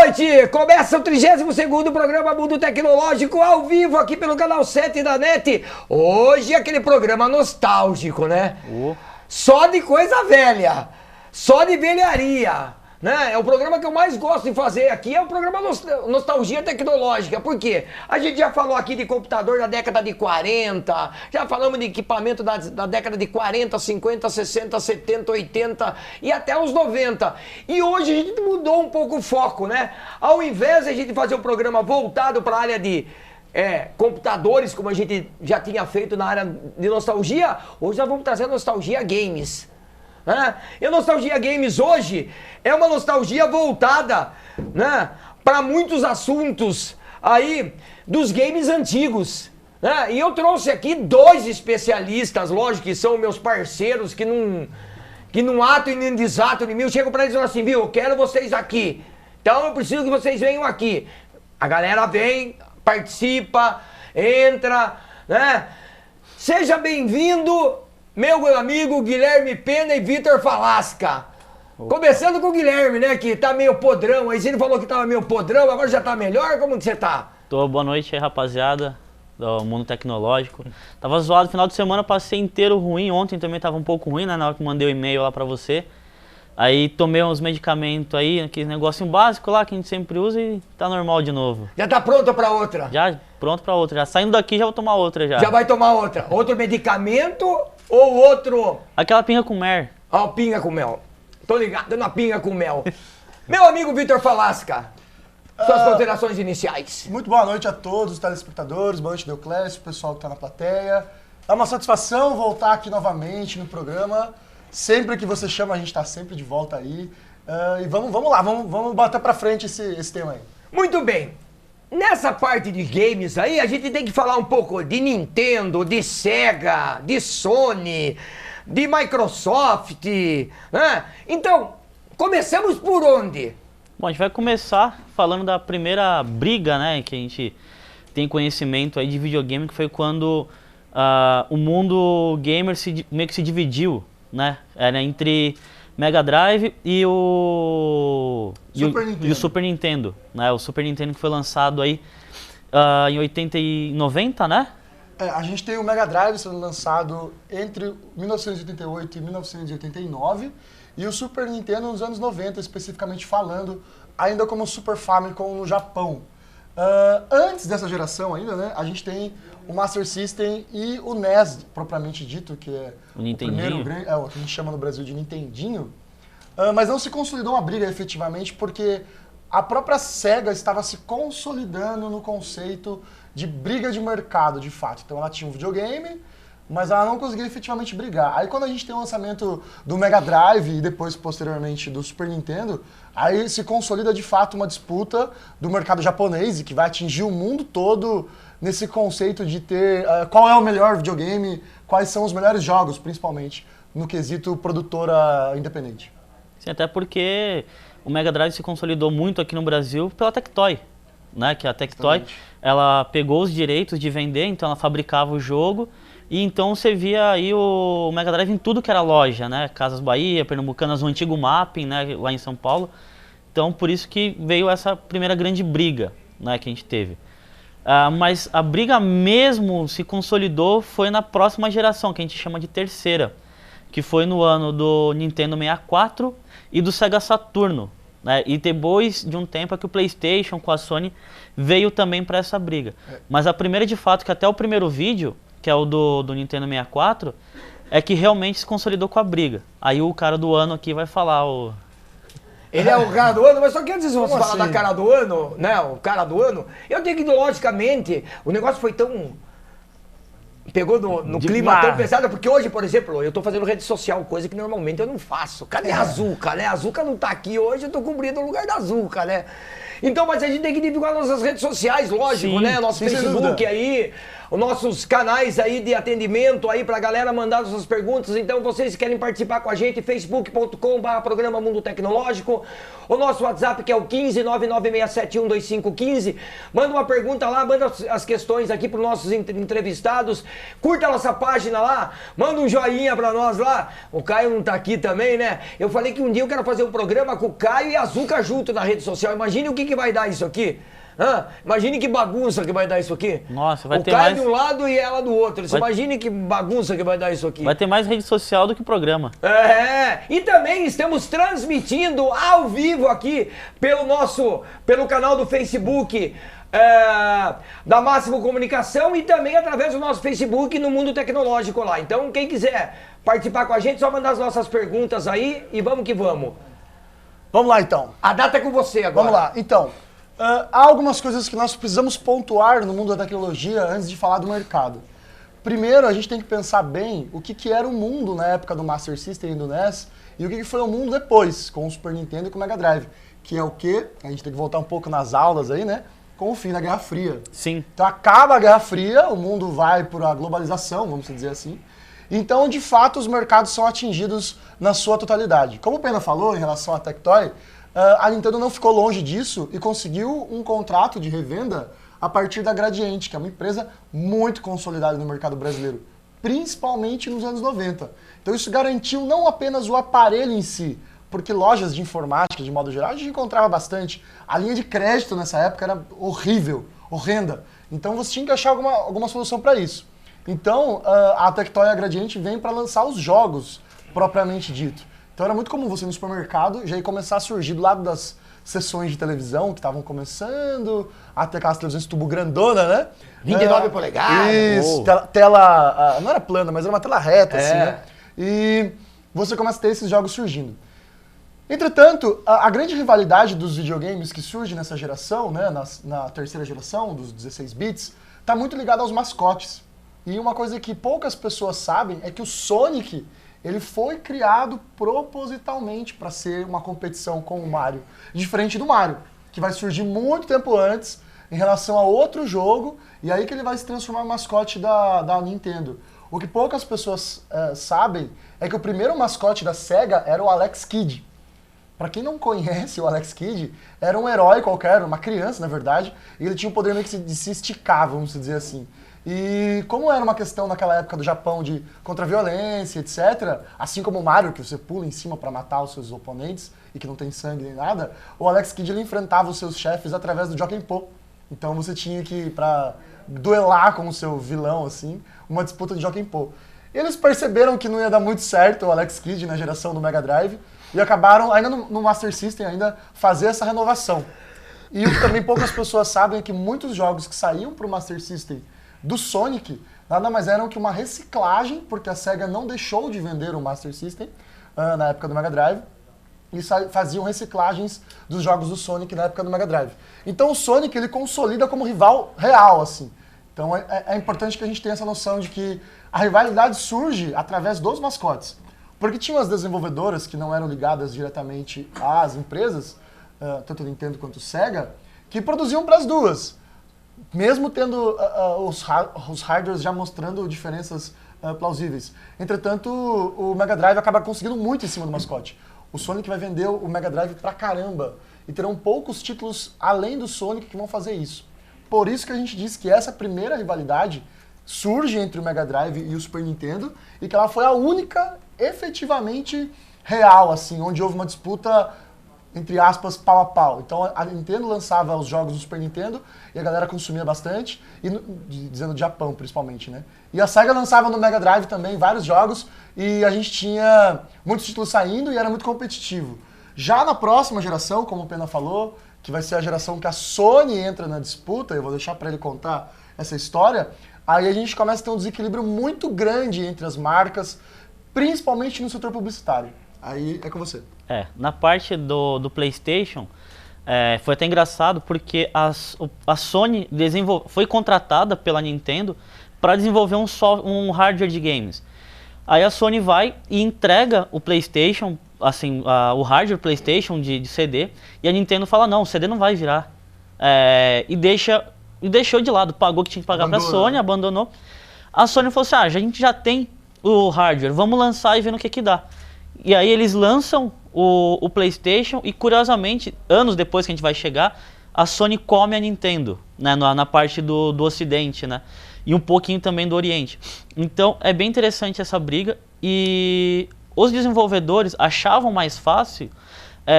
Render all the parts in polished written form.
noite! Começa o 32º programa Mundo Tecnológico ao vivo aqui pelo canal 7 da NET. Hoje é aquele programa nostálgico, né? Só de coisa velha, só de velharia, né? É o programa que eu mais gosto de fazer aqui, é o programa Nostalgia Tecnológica. Por quê? A gente já falou aqui de computador da década de 40, já falamos de equipamento da década de 40, 50, 60, 70, 80 e até os 90. E hoje a gente mudou um pouco o foco, né? Ao invés de a gente fazer um programa voltado para a área de computadores, como a gente já tinha feito na área de nostalgia, hoje nós vamos trazer Nostalgia Games. E a Nostalgia Games hoje é uma nostalgia voltada, né, para muitos assuntos aí dos games antigos. E eu trouxe aqui dois especialistas, lógico que são meus parceiros, que num ato e num desato de mim, eu chego para eles e falo assim, viu, eu quero vocês aqui, então eu preciso que vocês venham aqui. A galera vem, participa, entra, né? Seja bem-vindo, meu amigo Guilherme Pena e Vitor Falasca. Começando com o Guilherme, né, que tá meio podrão. Aí ele falou que tava meio podrão, agora já tá melhor? Como que você tá? Boa noite aí, rapaziada do Mundo Tecnológico. Tava zoado, final de semana passei inteiro ruim, ontem também tava um pouco ruim, né, na hora que mandei o e-mail lá pra você. Aí tomei uns medicamentos aí, aquele negocinho básico lá que a gente sempre usa e tá normal de novo. Já tá pronto pra outra? Já, pronto pra outra. Já saindo daqui já vou tomar outra já. Já vai tomar outra? Outro medicamento ou outro... Aquela pinga com mel. Ah, pinga com mel. Tô ligado na pinga com mel. Meu amigo Vitor Falasca, suas considerações iniciais. Muito boa noite a todos os telespectadores, boa noite Deoclésio, o pessoal que tá na plateia. É uma satisfação voltar aqui novamente no programa. Sempre que você chama, a gente tá sempre de volta aí. E vamos lá, vamos bater pra frente esse tema aí. Muito bem. Nessa parte de games aí, a gente tem que falar um pouco de Nintendo, de Sega, de Sony, de Microsoft, né? Então, começamos por onde? Bom, a gente vai começar falando da primeira briga, né, que a gente tem conhecimento aí de videogame, que foi quando o mundo gamer meio que se dividiu, né? Era entre Mega Drive e o Super Nintendo, né? O Super Nintendo que foi lançado aí em 80 e 90, né? A gente tem o Mega Drive sendo lançado entre 1988 e 1989 e o Super Nintendo nos anos 90, especificamente falando, ainda como Super Famicom no Japão. Antes dessa geração ainda, né, a gente tem o Master System e o NES, propriamente dito, que é o primeiro grande, o que a gente chama no Brasil de Nintendinho, mas não se consolidou uma briga efetivamente porque a própria Sega estava se consolidando no conceito de briga de mercado, de fato. Então ela tinha um videogame, mas ela não conseguia efetivamente brigar. Aí quando a gente tem o lançamento do Mega Drive e depois, posteriormente, do Super Nintendo, aí se consolida de fato uma disputa do mercado japonês, que vai atingir o mundo todo nesse conceito de ter qual é o melhor videogame, quais são os melhores jogos, principalmente, no quesito produtora independente. Sim, até porque o Mega Drive se consolidou muito aqui no Brasil pela Tectoy, né? Que a Tectoy, ela pegou os direitos de vender, então ela fabricava o jogo, e então você via aí o Mega Drive em tudo que era loja, né? Casas Bahia, Pernambucanas, o antigo Mapping, né? Lá em São Paulo. Então por isso que veio essa primeira grande briga, né? Que a gente teve. Mas a briga mesmo se consolidou foi na próxima geração, que a gente chama de terceira, que foi no ano do Nintendo 64 e do Sega Saturno, né? E depois de um tempo é que o PlayStation com a Sony veio também para essa briga. Mas a primeira de fato, que até o primeiro vídeo, que é o do Nintendo 64, é que realmente se consolidou com a briga. Aí o cara do ano aqui vai falar Ele é o cara do ano, mas só que antes de você falar da cara do ano, né, o cara do ano, eu tenho que, logicamente, o negócio foi tão... Pegou no clima tão pesado, porque hoje, por exemplo, eu tô fazendo rede social, coisa que normalmente eu não faço. Cadê a Azuca, né? A Azuca não tá aqui hoje, eu tô cobrindo o lugar da Azuca, né? Então, mas a gente tem que divulgar nossas redes sociais, lógico, né? Nosso Facebook aí, os nossos canais aí de atendimento aí pra galera mandar suas perguntas. Então, vocês que querem participar com a gente, facebook.com/programa Mundo Tecnológico. O nosso WhatsApp que é o 15996712515. Manda uma pergunta lá, manda as questões aqui para os nossos entrevistados. Curta a nossa página lá, manda um joinha para nós lá. O Caio não tá aqui também, né? Eu falei que um dia eu quero fazer um programa com o Caio e a Zuca junto na rede social. Imagine o que vai dar isso aqui. Imagine que bagunça que vai dar isso aqui. Nossa, vai ter mais... O Caio mais... de um lado e ela do outro. Imagine que bagunça que vai dar isso aqui. Vai ter mais rede social do que programa. E também estamos transmitindo ao vivo aqui pelo canal do Facebook da Máximo Comunicação e também através do nosso Facebook no Mundo Tecnológico lá. Então, quem quiser participar com a gente, só mandar as nossas perguntas aí e vamos que vamos. Vamos lá, então. A data é com você agora. Vamos lá, então. Há algumas coisas que nós precisamos pontuar no mundo da tecnologia antes de falar do mercado. Primeiro, a gente tem que pensar bem o que era o mundo na época do Master System e do NES e o que foi o mundo depois, com o Super Nintendo e com o Mega Drive. Que é o quê? A gente tem que voltar um pouco nas aulas aí, né? Com o fim da Guerra Fria. Sim. Então acaba a Guerra Fria, o mundo vai para a globalização, vamos dizer assim. Então, de fato, os mercados são atingidos na sua totalidade. Como o Pena falou em relação à Tectoy, a Nintendo não ficou longe disso e conseguiu um contrato de revenda a partir da Gradiente, que é uma empresa muito consolidada no mercado brasileiro, principalmente nos anos 90. Então isso garantiu não apenas o aparelho em si, porque lojas de informática, de modo geral, a gente encontrava bastante. A linha de crédito nessa época era horrível, horrenda. Então você tinha que achar alguma solução para isso. Então a Tectoy e a Gradiente vêm para lançar os jogos, propriamente dito. Então era muito comum você ir no supermercado já ia começar a surgir do lado das sessões de televisão que estavam começando, até aquelas televisões tubo grandona, né? 29 polegadas. Isso, tela não era plana, mas era uma tela reta, assim, né? E você começa a ter esses jogos surgindo. Entretanto, a grande rivalidade dos videogames que surge nessa geração, né, na terceira geração, dos 16 bits, está muito ligada aos mascotes. E uma coisa que poucas pessoas sabem é que o Sonic... ele foi criado propositalmente para ser uma competição com o Mario. Diferente do Mario, que vai surgir muito tempo antes em relação a outro jogo, e aí que ele vai se transformar no mascote da Nintendo. O que poucas pessoas sabem é que o primeiro mascote da SEGA era o Alex Kidd. Para quem não conhece, o Alex Kidd era um herói qualquer, uma criança, na verdade, e ele tinha o poder meio que de se esticar, vamos dizer assim. E como era uma questão naquela época do Japão de contra a violência, etc., assim como o Mario, que você pula em cima para matar os seus oponentes e que não tem sangue nem nada, o Alex Kidd ele enfrentava os seus chefes através do Jokenpô. Então você tinha que, para duelar com o seu vilão, assim, uma disputa de Jokenpô. Eles perceberam que não ia dar muito certo o Alex Kidd na geração do Mega Drive e acabaram, ainda no Master System, ainda fazer essa renovação. E o que também poucas pessoas sabem é que muitos jogos que saíam para o Master System do Sonic, nada mais eram que uma reciclagem, porque a SEGA não deixou de vender o Master System na época do Mega Drive, e faziam reciclagens dos jogos do Sonic na época do Mega Drive. Então o Sonic ele consolida como rival real, assim. Então é importante que a gente tenha essa noção de que a rivalidade surge através dos mascotes. Porque tinham as desenvolvedoras que não eram ligadas diretamente às empresas, tanto Nintendo quanto Sega, que produziam para as duas. Mesmo tendo os hardwares já mostrando diferenças plausíveis. Entretanto, o Mega Drive acaba conseguindo muito em cima do mascote. O Sonic vai vender o Mega Drive pra caramba. E terão poucos títulos além do Sonic que vão fazer isso. Por isso que a gente diz que essa primeira rivalidade surge entre o Mega Drive e o Super Nintendo e que ela foi a única efetivamente real, assim, onde houve uma disputa, entre aspas, pau a pau. Então a Nintendo lançava os jogos do Super Nintendo e a galera consumia bastante, dizendo de Japão principalmente, né? E a Sega lançava no Mega Drive também vários jogos e a gente tinha muitos títulos saindo e era muito competitivo. Já na próxima geração, como o Pena falou, que vai ser a geração que a Sony entra na disputa, eu vou deixar para ele contar essa história, aí a gente começa a ter um desequilíbrio muito grande entre as marcas, principalmente no setor publicitário. Aí é com você. Na parte do PlayStation, foi até engraçado porque a Sony foi contratada pela Nintendo para desenvolver um hardware de games. Aí a Sony vai e entrega o PlayStation, assim, o hardware PlayStation de CD, e a Nintendo fala, não, o CD não vai virar. E deixa e deixou de lado, pagou o que tinha que pagar para a Sony, abandonou. A Sony falou assim, a gente já tem o hardware, vamos lançar e ver no que dá. E aí eles lançam o PlayStation e, curiosamente, anos depois que a gente vai chegar, a Sony come a Nintendo, né, na parte do Ocidente, né, e um pouquinho também do Oriente. Então é bem interessante essa briga e os desenvolvedores achavam mais fácil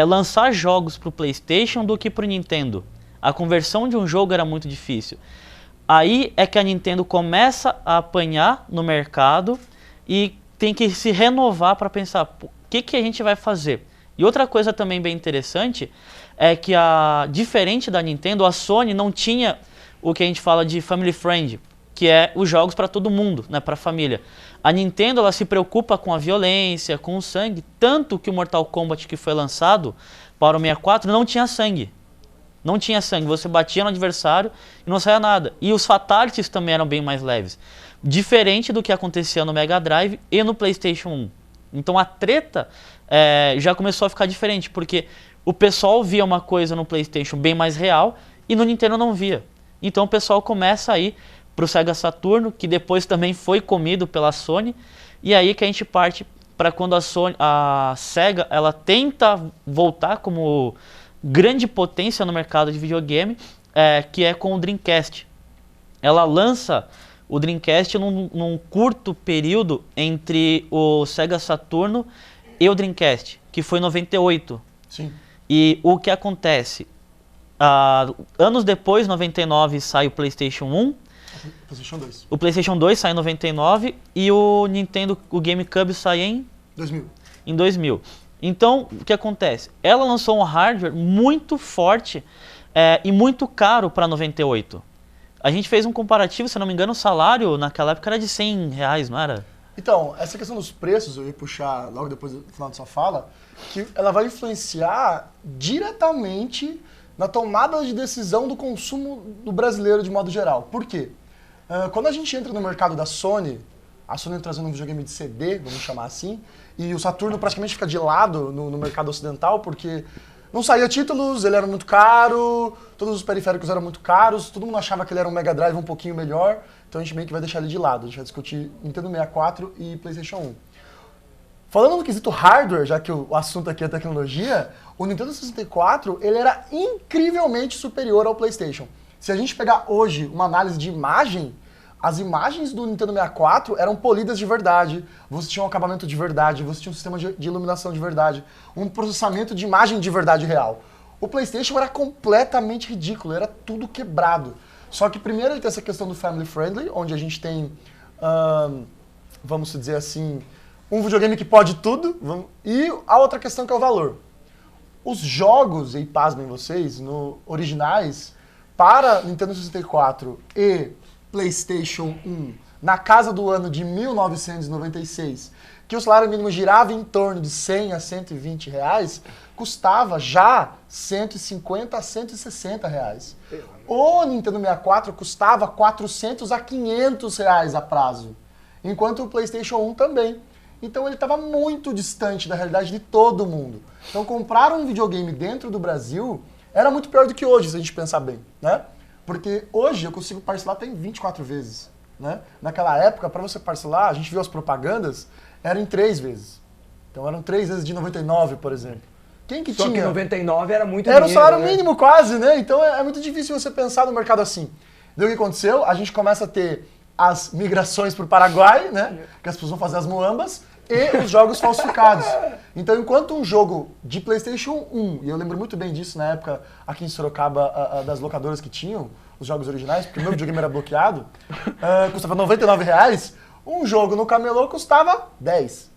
lançar jogos para o PlayStation do que para o Nintendo. A conversão de um jogo era muito difícil. Aí é que a Nintendo começa a apanhar no mercado e tem que se renovar para pensar o que a gente vai fazer. E outra coisa também bem interessante é que, diferente da Nintendo, a Sony não tinha o que a gente fala de family friend, que é os jogos para todo mundo, né, para a família. A Nintendo ela se preocupa com a violência, com o sangue, tanto que o Mortal Kombat que foi lançado para o 64 não tinha sangue. Não tinha sangue, você batia no adversário e não saía nada. E os fatalities também eram bem mais leves. Diferente do que acontecia no Mega Drive e no PlayStation 1. Então a treta já começou a ficar diferente, porque o pessoal via uma coisa no PlayStation bem mais real e no Nintendo não via. Então o pessoal começa a ir para o Sega Saturno, que depois também foi comido pela Sony, e aí que a gente parte para quando a Sega ela tenta voltar como grande potência no mercado de videogame, que é com o Dreamcast. Ela lança o Dreamcast num curto período entre o Sega Saturno e o Dreamcast, que foi em 98. Sim. E o que acontece? Anos depois, em 99, sai o PlayStation 1. PlayStation 2. O PlayStation 2 sai em 99 e o GameCube sai em 2000. Em 2000. Então, o que acontece? Ela lançou um hardware muito forte e muito caro para 98. A gente fez um comparativo, se não me engano, o salário naquela época era de R$100, não era? Então, essa questão dos preços, eu ia puxar logo depois do final da sua fala, que ela vai influenciar diretamente na tomada de decisão do consumo do brasileiro de modo geral. Por quê? Quando a gente entra no mercado da Sony, a Sony trazendo um videogame de CD, vamos chamar assim, e o Saturno praticamente fica de lado no mercado ocidental, porque não saía títulos, ele era muito caro, todos os periféricos eram muito caros, todo mundo achava que ele era um Mega Drive um pouquinho melhor, então a gente meio que vai deixar ele de lado, a gente vai discutir Nintendo 64 e PlayStation 1. Falando no quesito hardware, já que o assunto aqui é tecnologia, o Nintendo 64 ele era incrivelmente superior ao PlayStation. Se a gente pegar hoje uma análise de imagem, as imagens do Nintendo 64 eram polidas de verdade, você tinha um acabamento de verdade, você tinha um sistema de iluminação de verdade, um processamento de imagem de verdade real. O PlayStation era completamente ridículo, era tudo quebrado. Só que primeiro ele tem essa questão do family friendly, onde a gente tem, vamos dizer assim, um videogame que pode tudo, e a outra questão que é o valor. Os jogos, e pasmem vocês, originais, para Nintendo 64 e PlayStation 1, na casa do ano de 1996, que o salário mínimo girava em torno de 100 a 120 reais, custava já 150 a 160 reais. O Nintendo 64 custava 400 a 500 reais a prazo, enquanto o PlayStation 1 também. Então ele estava muito distante da realidade de todo mundo. Então comprar um videogame dentro do Brasil era muito pior do que hoje, se a gente pensar bem, né? Porque hoje eu consigo parcelar até em 24 vezes, né? Naquela época, para você parcelar, a gente viu as propagandas, eram em 3 vezes. Então eram 3 vezes de 99, por exemplo. Quem que Só tinha? que 99 era muito Era o dinheiro, salário né? mínimo quase, né? Então é muito difícil você pensar no mercado assim. Daí o que aconteceu? A gente começa a ter as migrações para o Paraguai, né? Que as pessoas vão fazer as muambas, e os jogos falsificados. Então, enquanto um jogo de PlayStation 1, e eu lembro muito bem disso na época aqui em Sorocaba, das locadoras que tinham os jogos originais, porque o meu videogame era bloqueado, custava R$99, um jogo no camelô custava 10.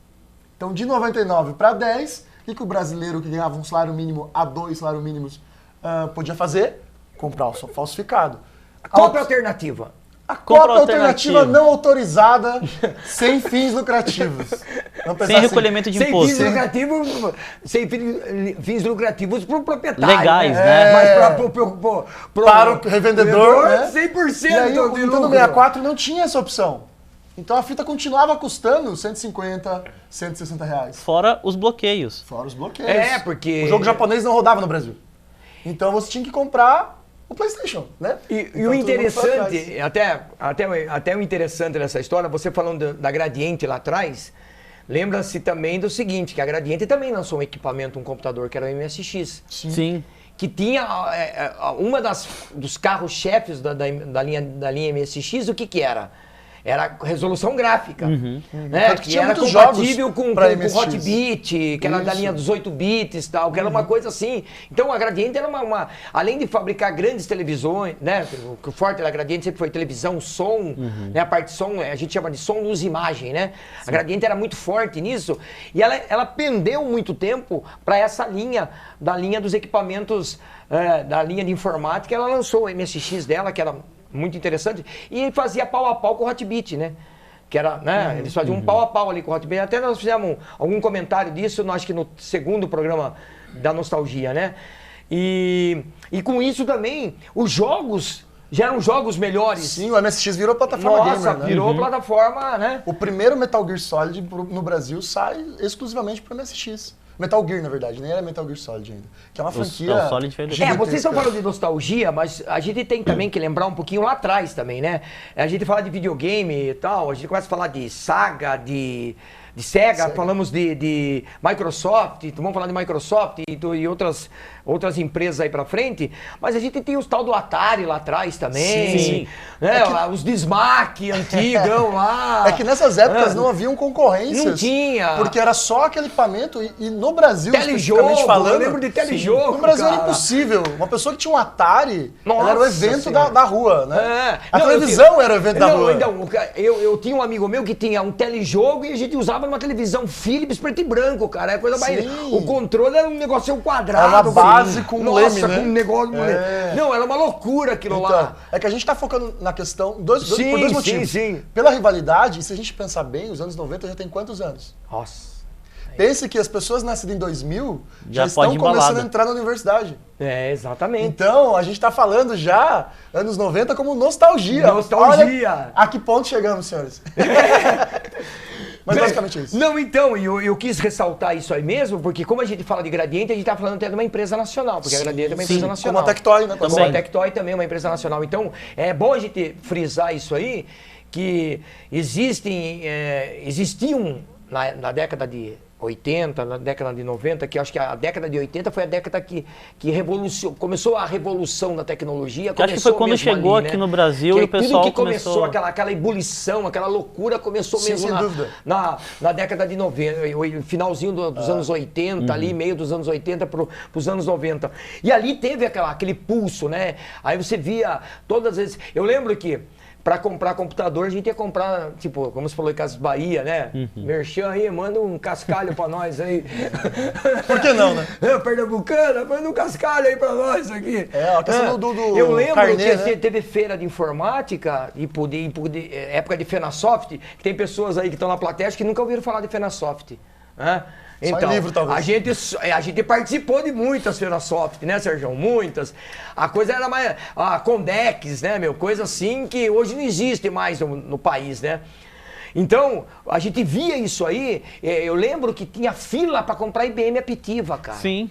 Então, de 99 para 10, o que o brasileiro que ganhava um salário mínimo a 2 salários mínimos podia fazer? Comprar o falsificado. Cópia alternativa. A cópia alternativa não autorizada, sem fins lucrativos. Sem recolhimento de imposto. Sem fins lucrativos para o proprietário. Legais, né? Mas para o revendedor, né? 100% e aí, de o Nintendo lucro. 64 não tinha essa opção. Então a fita continuava custando 150, 160 reais. Fora os bloqueios. Fora os bloqueios. Porque... O jogo japonês não rodava no Brasil. Então você tinha que comprar o PlayStation, né? E Então, o todo mundo foi interessante, atrás. até o interessante dessa história, você falando da Gradiente lá atrás, lembra-se também do seguinte, que a Gradiente também lançou um equipamento, um computador, que era o MSX. Sim. Que tinha uma dos carros-chefes da linha MSX, o que era? Era resolução gráfica, né? Tanto que Que tinha era muitos compatível jogos com pra o MSX. Hot Bit, que era da linha dos 8 bits e tal, que era uma coisa assim. Então a Gradiente era além de fabricar grandes televisões, né? O forte da Gradiente sempre foi televisão, som, né? A parte de som, a gente chama de som, luz e imagem, né? Sim. A Gradiente era muito forte nisso e ela pendeu muito tempo para essa linha, da linha dos equipamentos, da linha de informática. Ela lançou o MSX dela, que era muito interessante, e fazia pau a pau com o Hot Bit, né? Que era, né? Eles faziam um pau a pau ali com o Hot Bit. Até nós fizemos algum comentário disso, acho que no segundo programa da Nostalgia, né? E com isso também, os jogos já eram jogos melhores. Sim, o MSX virou plataforma gamer, né? Virou plataforma, né? O primeiro Metal Gear Solid no Brasil sai exclusivamente pro MSX. Metal Gear, na verdade, nem era Metal Gear Solid ainda. Que é uma franquia... O Solid fez vocês estão falando de nostalgia, mas a gente tem também que lembrar um pouquinho lá atrás também, né? A gente fala de videogame e tal, a gente começa a falar de Saga, de Sega, falamos de Microsoft, vamos falar de Microsoft e outras empresas aí pra frente, mas a gente tem os tal do Atari lá atrás também, Sim. né? Os de Smack antigão lá. É que nessas épocas não haviam concorrências. Não tinha. Porque era só aquele equipamento e no Brasil, telejogo, especificamente falando... eu lembro de telejogo, no Brasil cara. era impossível. Uma pessoa que tinha um Atari, Nossa ela era o evento Senhora. da rua, né? A Não, televisão era o evento da rua. Então, eu tinha um amigo meu que tinha um telejogo e a gente usava numa televisão Philips preto e branco, cara. É coisa mais... O controle era um negócio quadrado. Era uma base com Nossa, leme, né? com um negócio... Não, era uma loucura aquilo Então, lá. é que a gente tá focando na questão por dois motivos. Sim. Pela rivalidade, e se a gente pensar bem, os anos 90 já tem quantos anos? Nossa. Pense que as pessoas nascidas em 2000 Já estão pode ir começando embalada. a entrar na universidade. Exatamente. Então, a gente tá falando já, anos 90, como nostalgia. Nostalgia. Olha a que ponto chegamos, senhores. Mas basicamente é isso. Não, então, eu quis ressaltar isso aí mesmo, porque como a gente fala de Gradiente, a gente tá falando até de uma empresa nacional, porque a Gradiente é uma empresa nacional. Como a Tectoy, né? Como a Tectoy também é uma empresa nacional. Então, é bom a gente frisar isso aí, que existiam na década de 80, na década de 90, que eu acho que a década de 80 foi a década que começou a revolução da tecnologia. Que acho que foi quando chegou ali, aqui né? no Brasil e o pessoal tudo que começou aquela ebulição, aquela loucura, começou mesmo sem dúvida. na década de 90, finalzinho dos anos 80, ali, meio dos anos 80 para os anos 90. E ali teve aquele pulso, né? Aí você via todas as vezes... Eu lembro que para comprar computador, a gente ia comprar, tipo, como você falou em Casas Bahia, né? Merchan aí, manda um cascalho pra nós aí. Por que não, né? Pernambucana, manda um cascalho aí pra nós aqui. A questão do eu lembro carnê, que né? teve feira de informática, época de Fenasoft, que tem pessoas aí que estão na plateia que nunca ouviram falar de Fenasoft. Né? Então, em livro, talvez. a gente participou de muitas Fenasoft, né, Sérgio? Muitas. A coisa era mais... A Condex, né, meu? Coisa assim que hoje não existe mais no país, né? Então, a gente via isso aí. Eu lembro que tinha fila para comprar IBM Aptiva, cara. Sim.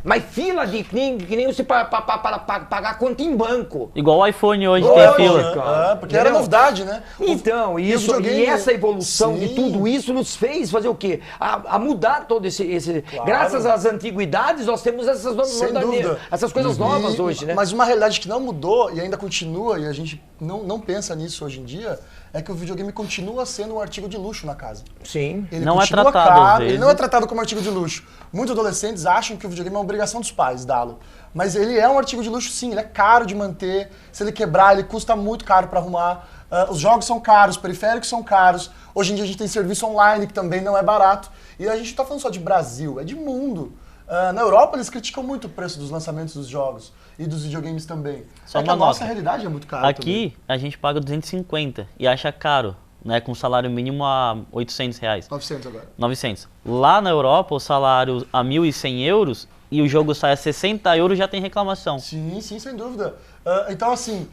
Mas fila que nem você para pagar conta em banco. Igual o iPhone hoje tem fila. Cara. Porque era novidade, né? Então, e o isso, videogame- e essa evolução de Sim. tudo isso nos fez fazer o quê? A mudar todo esse... Claro. Graças às antiguidades, nós temos Sem dúvida. essas coisas novas hoje, né? Mas uma realidade que não mudou e ainda continua, e a gente não pensa nisso hoje em dia, é que o videogame continua sendo um artigo de luxo na casa. Sim. Ele Não é continua tratado, às caro, ele vezes. não é tratado como artigo de luxo. Muitos adolescentes acham que o videogame é uma obrigação dos pais dá-lo. Mas ele é um artigo de luxo sim, ele é caro de manter. Se ele quebrar, ele custa muito caro para arrumar. Os jogos são caros, os periféricos são caros. Hoje em dia a gente tem serviço online que também não é barato. E a gente não está falando só de Brasil, é de mundo. Na Europa eles criticam muito o preço dos lançamentos dos jogos e dos videogames também. Só que uma a nossa nota. realidade é muito cara Aqui a gente paga 250 e acha caro, né? Com salário mínimo a R$800. 900 agora. 900. Lá na Europa, o salário a 1.100 euros e o jogo sai a 60 euros já tem reclamação. Sim, sem dúvida. Então, assim,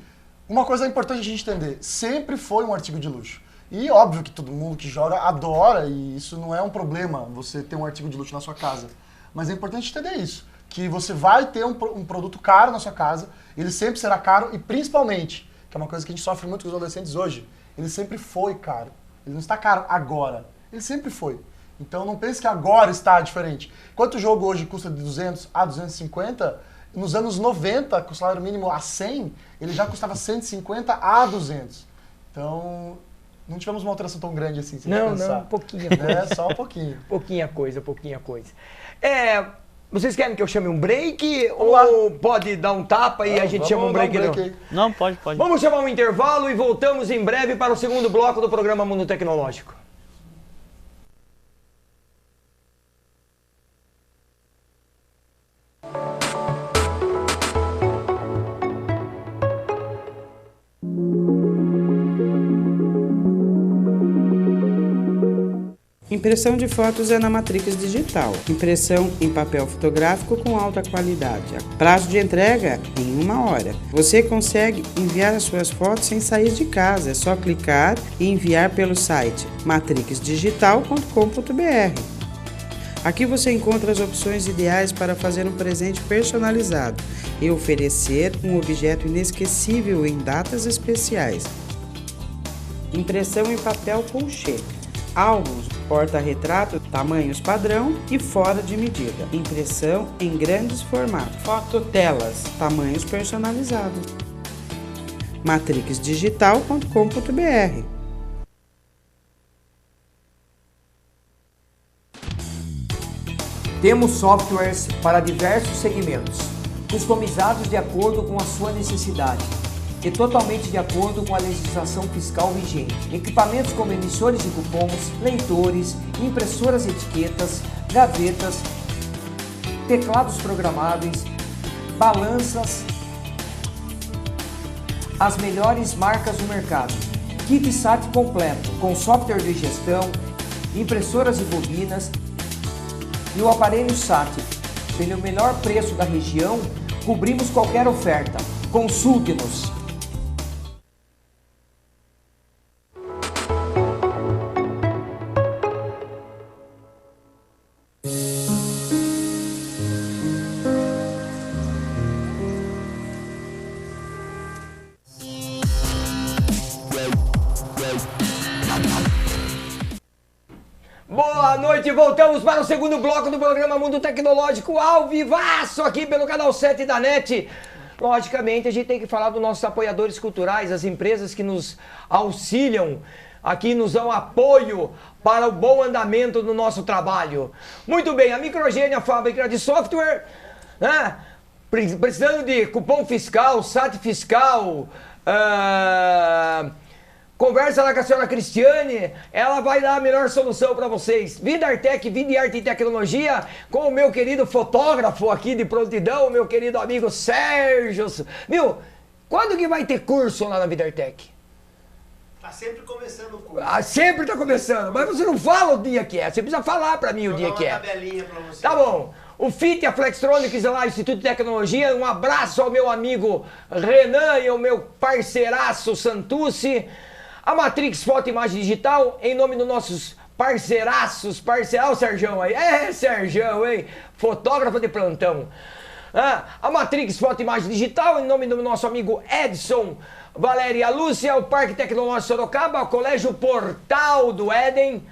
uma coisa importante a gente entender, sempre foi um artigo de luxo. E óbvio que todo mundo que joga adora, e isso não é um problema, você ter um artigo de luxo na sua casa. Mas é importante entender isso. que você vai ter um produto caro na sua casa, ele sempre será caro e principalmente, que é uma coisa que a gente sofre muito com os adolescentes hoje, ele sempre foi caro. Ele não está caro agora, ele sempre foi. Então não pense que agora está diferente. Enquanto o jogo hoje custa de 200 a 250, nos anos 90, com o salário mínimo a 100, ele já custava 150 a 200. Então, não tivemos uma alteração tão grande assim, se a gente pensar. Não, pouquinho. Só um pouquinho. Pouquinha coisa. Vocês querem que eu chame um break ou pode dar um tapa e a gente chama um break? Não, pode. Vamos chamar um intervalo e voltamos em breve para o segundo bloco do programa Mundo Tecnológico. Impressão de fotos é na Matrix Digital. Impressão em papel fotográfico com alta qualidade. Prazo de entrega em 1 hora. Você consegue enviar as suas fotos sem sair de casa. É só clicar e enviar pelo site matrixdigital.com.br. Aqui você encontra as opções ideais para fazer um presente personalizado e oferecer um objeto inesquecível em datas especiais. Impressão em papel colchê. Álbuns, porta-retrato, tamanhos padrão e fora de medida. Impressão em grandes formatos. Fototelas, tamanhos personalizados. matrixdigital.com.br. Temos softwares para diversos segmentos, customizados de acordo com a sua necessidade e totalmente de acordo com a legislação fiscal vigente. Equipamentos como emissores de cupons, leitores, impressoras etiquetas, gavetas, teclados programáveis, balanças, as melhores marcas do mercado. Kit SAT completo, com software de gestão, impressoras e bobinas e o aparelho SAT. Pelo melhor preço da região, cobrimos qualquer oferta. Consulte-nos. Boa noite, voltamos para o segundo bloco do programa Mundo Tecnológico ao vivaço aqui pelo canal 7 da NET. Logicamente, a gente tem que falar dos nossos apoiadores culturais, as empresas que nos auxiliam, aqui nos dão apoio para o bom andamento do nosso trabalho. Muito bem, a Microgênia, fábrica de software, né? Precisando de cupom fiscal, SAT fiscal, conversa lá com a senhora Cristiane, ela vai dar a melhor solução para vocês. Vidartec, Vida e Arte e Tecnologia, com o meu querido fotógrafo aqui de prontidão, o meu querido amigo Sérgio. Viu? Quando que vai ter curso lá na Vidartec? Tá sempre começando o curso. Sempre tá começando, mas você não fala o dia que é, você precisa falar para mim o dia que é. Uma tabelinha pra você. Tá bom. O FIT, a Flextronics lá, Instituto de Tecnologia, um abraço ao meu amigo Renan e ao meu parceiraço Santucci. A Matrix Foto e Imagem Digital, em nome dos nossos parceiraços, o Serjão aí, Serjão, hein? Fotógrafo de plantão. A Matrix Foto e Imagem Digital, em nome do nosso amigo Edson, Valéria Lúcia, o Parque Tecnológico Sorocaba, o Colégio Portal do Éden,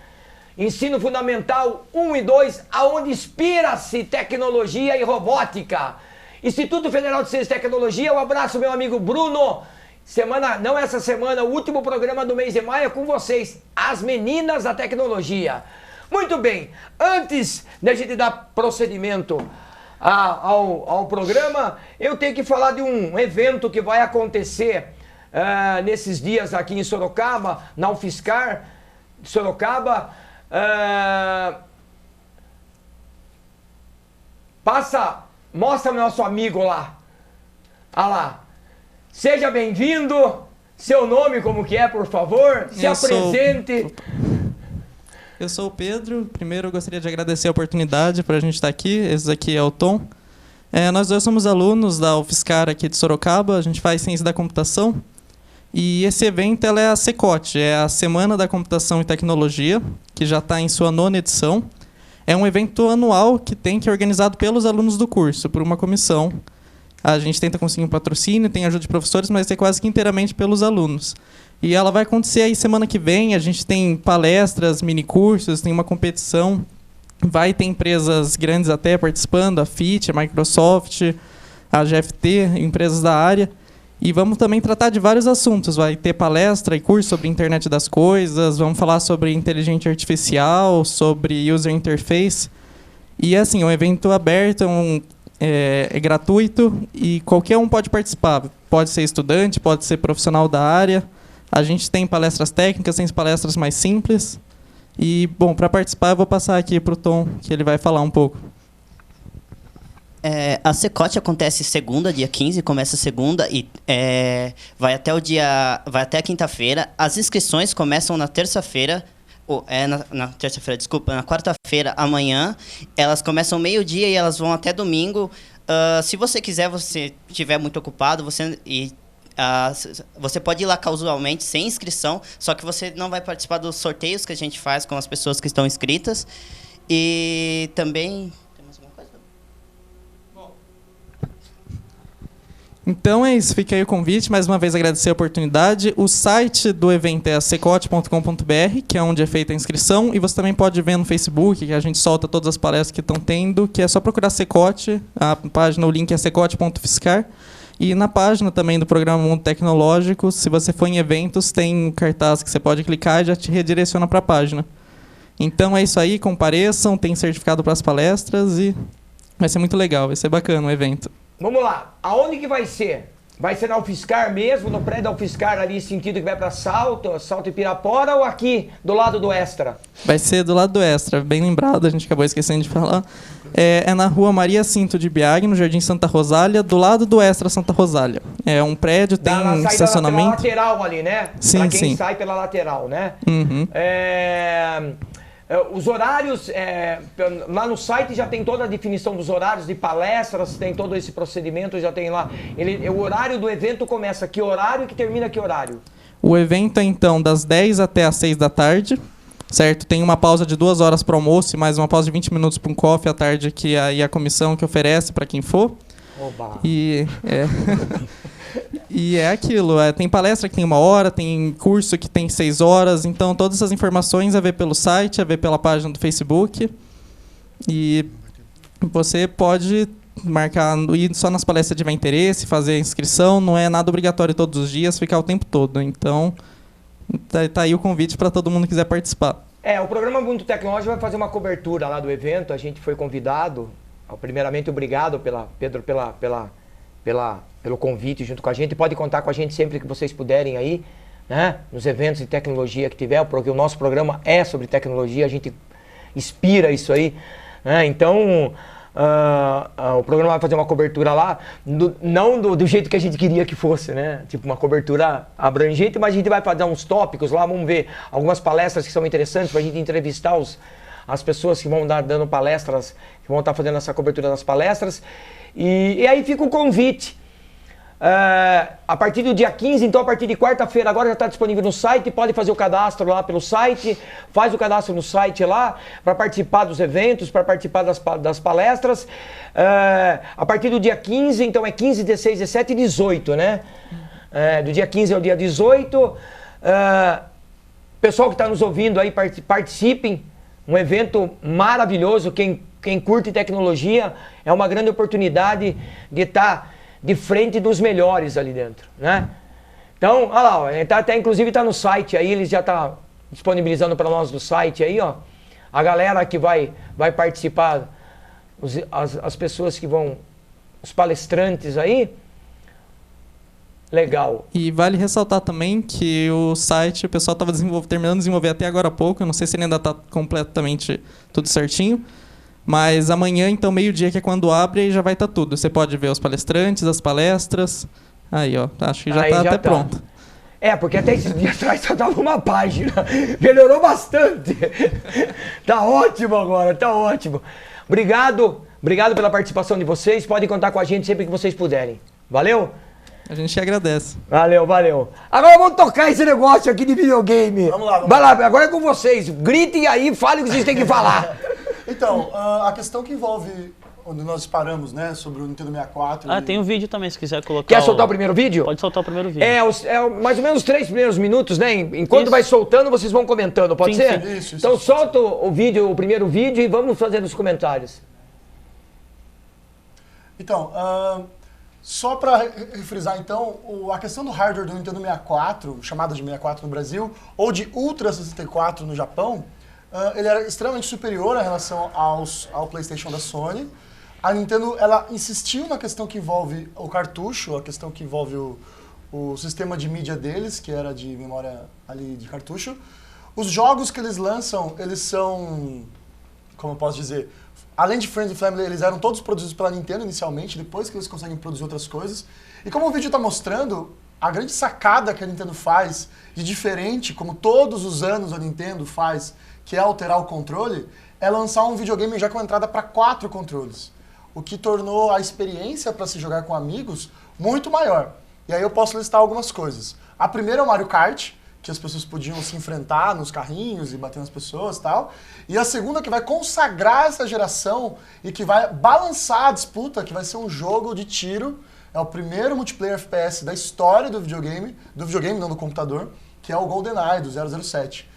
Ensino Fundamental 1 e 2, aonde inspira-se tecnologia e robótica. Instituto Federal de Ciência e Tecnologia, um abraço meu amigo Bruno. Não essa semana, o último programa do mês de maio é com vocês, as meninas da tecnologia. Muito bem, antes da gente dar procedimento ao programa, eu tenho que falar de um evento que vai acontecer nesses dias aqui em Sorocaba, na UFSCar, Sorocaba. Mostra o nosso amigo lá. Olha lá. Seja bem-vindo. Seu nome como que é, por favor? Se apresente. Eu sou o Pedro. Primeiro eu gostaria de agradecer a oportunidade para a gente estar aqui. Esse aqui é o Tom. Nós dois somos alunos da UFSCar aqui de Sorocaba. A gente faz Ciência da Computação. E esse evento ela é a SECOT, é a Semana da Computação e Tecnologia, que já está em sua 9ª edição. É um evento anual que é organizado pelos alunos do curso, por uma comissão. A gente tenta conseguir um patrocínio, tem ajuda de professores, mas é quase que inteiramente pelos alunos. E ela vai acontecer aí semana que vem. A gente tem palestras, minicursos, tem uma competição. Vai ter empresas grandes até participando, a FIT, a Microsoft, a GFT, empresas da área. E vamos também tratar de vários assuntos. Vai ter palestra e curso sobre internet das coisas, vamos falar sobre inteligência artificial, sobre user interface. E assim, é um evento aberto, é gratuito e qualquer um pode participar. Pode ser estudante, pode ser profissional da área. A gente tem palestras técnicas, tem palestras mais simples. E, bom, para participar eu vou passar aqui para o Tom, que ele vai falar um pouco. A Secote acontece segunda, dia 15, começa segunda e vai até a quinta-feira. As inscrições começam na terça-feira, na terça-feira, desculpa, na quarta-feira, amanhã. Elas começam meio-dia e elas vão até domingo. Se você quiser, você estiver muito ocupado, você pode ir lá casualmente, sem inscrição, só que você não vai participar dos sorteios que a gente faz com as pessoas que estão inscritas. E também... Tem mais alguma coisa? Então é isso, fica aí o convite. Mais uma vez agradecer a oportunidade. O site do evento é secote.com.br, que é onde é feita a inscrição. E você também pode ver no Facebook, que a gente solta todas as palestras que estão tendo, que é só procurar Secote. A página, o link é secote.fiscar. E na página também do programa Mundo Tecnológico, se você for em eventos, tem um cartaz que você pode clicar e já te redireciona para a página. Então é isso aí, compareçam, tem certificado para as palestras e vai ser muito legal, vai ser bacana o evento. Vamos lá, aonde que vai ser? Vai ser na UFSCar mesmo, no prédio da UFSCar ali, sentido que vai para Salto e Pirapora, ou aqui do lado do Extra? Vai ser do lado do Extra, bem lembrado, a gente acabou esquecendo de falar. É na rua Maria Cinto de Biag, no Jardim Santa Rosália, do lado do Extra Santa Rosália. É um prédio, tem estacionamento. Pela lateral ali, né? Sim, pra quem sim. sai pela lateral, né? Uhum. Os horários, lá no site já tem toda a definição dos horários de palestras, tem todo esse procedimento, já tem lá. O horário do evento começa que horário e que termina que horário? O evento é, então, das 10 até as 6 da tarde, certo? Tem uma pausa de 2 horas para o almoço e mais uma pausa de 20 minutos para um coffee à tarde, que aí a comissão que oferece para quem for. Oba. E é aquilo, tem palestra que tem 1 hora, tem curso que tem 6 horas, então todas essas informações é ver pelo site, é ver pela página do Facebook. E você pode marcar, ir só nas palestras que tiver interesse, fazer a inscrição, não é nada obrigatório todos os dias, ficar o tempo todo. Então, tá aí o convite para todo mundo que quiser participar. O programa Mundo Tecnológico vai fazer uma cobertura lá do evento, a gente foi convidado. Primeiramente, obrigado, Pedro, pelo convite junto com a gente. Pode contar com a gente sempre que vocês puderem aí, né? Nos eventos de tecnologia que tiver, porque o nosso programa é sobre tecnologia, a gente inspira isso aí, né? Então, o programa vai fazer uma cobertura lá, não do jeito que a gente queria que fosse, né? Tipo uma cobertura abrangente, mas a gente vai fazer uns tópicos lá, vamos ver algumas palestras que são interessantes para a gente entrevistar as pessoas que vão dando palestras, que vão estar fazendo essa cobertura das palestras. E aí fica o convite. A partir do dia 15, então a partir de quarta-feira, agora já está disponível no site, pode fazer o cadastro lá pelo site, faz o cadastro no site lá, para participar dos eventos, para participar das palestras. A partir do dia 15, então é 15, 16, 17 e 18, né? Do dia 15 ao dia 18. Pessoal que está nos ouvindo aí, participem. Um evento maravilhoso, quem curte tecnologia, é uma grande oportunidade de estar de frente dos melhores ali dentro, né? Então, olha lá, ó, inclusive está no site aí, eles já estão disponibilizando para nós do site aí, ó. A galera que vai participar, as pessoas que vão, os palestrantes aí. Legal. E vale ressaltar também que o site, o pessoal estava terminando de desenvolver até agora há pouco, eu não sei se ele ainda está completamente tudo certinho, mas amanhã, então, meio-dia, que é quando abre, aí já vai estar tudo. Você pode ver os palestrantes, as palestras. Aí, ó, acho que já está até pronto. Porque até esses dias atrás só dava uma página. Melhorou bastante. Tá ótimo agora, tá ótimo. Obrigado pela participação de vocês. Podem contar com a gente sempre que vocês puderem. Valeu? A gente agradece. Valeu. Agora vamos tocar esse negócio aqui de videogame. Vamos lá. Vai lá, agora é com vocês. Gritem aí, falem o que vocês têm que falar. Então, a questão que envolve onde nós paramos, né, sobre o Nintendo 64... Tem um vídeo também, se quiser colocar. Quer soltar o primeiro vídeo? Pode soltar o primeiro vídeo. Mais ou menos os 3 primeiros minutos, né? Enquanto Isso. vai soltando, vocês vão comentando, pode Sim, ser? sim. Isso, então isso. solta o vídeo, o primeiro vídeo, e vamos fazendo os comentários. Então, só para refrisar, então, a questão do hardware do Nintendo 64, chamado de 64 no Brasil, ou de Ultra 64 no Japão, ele era extremamente superior em relação ao PlayStation da Sony. A Nintendo, ela insistiu na questão que envolve o cartucho, a questão que envolve o sistema de mídia deles, que era de memória ali de cartucho. Os jogos que eles lançam, eles são, como eu posso dizer, além de Friends and Family, eles eram todos produzidos pela Nintendo inicialmente, depois que eles conseguem produzir outras coisas. E como o vídeo está mostrando, a grande sacada que a Nintendo faz de diferente, como todos os anos a Nintendo faz, que é alterar o controle, é lançar um videogame já com entrada para 4 controles. O que tornou a experiência para se jogar com amigos muito maior. E aí eu posso listar algumas coisas. A primeira é o Mario Kart, que as pessoas podiam se enfrentar nos carrinhos e bater nas pessoas e tal. E a segunda que vai consagrar essa geração e que vai balançar a disputa, que vai ser um jogo de tiro. É o primeiro multiplayer FPS da história do videogame não do computador, que é o GoldenEye, do 007.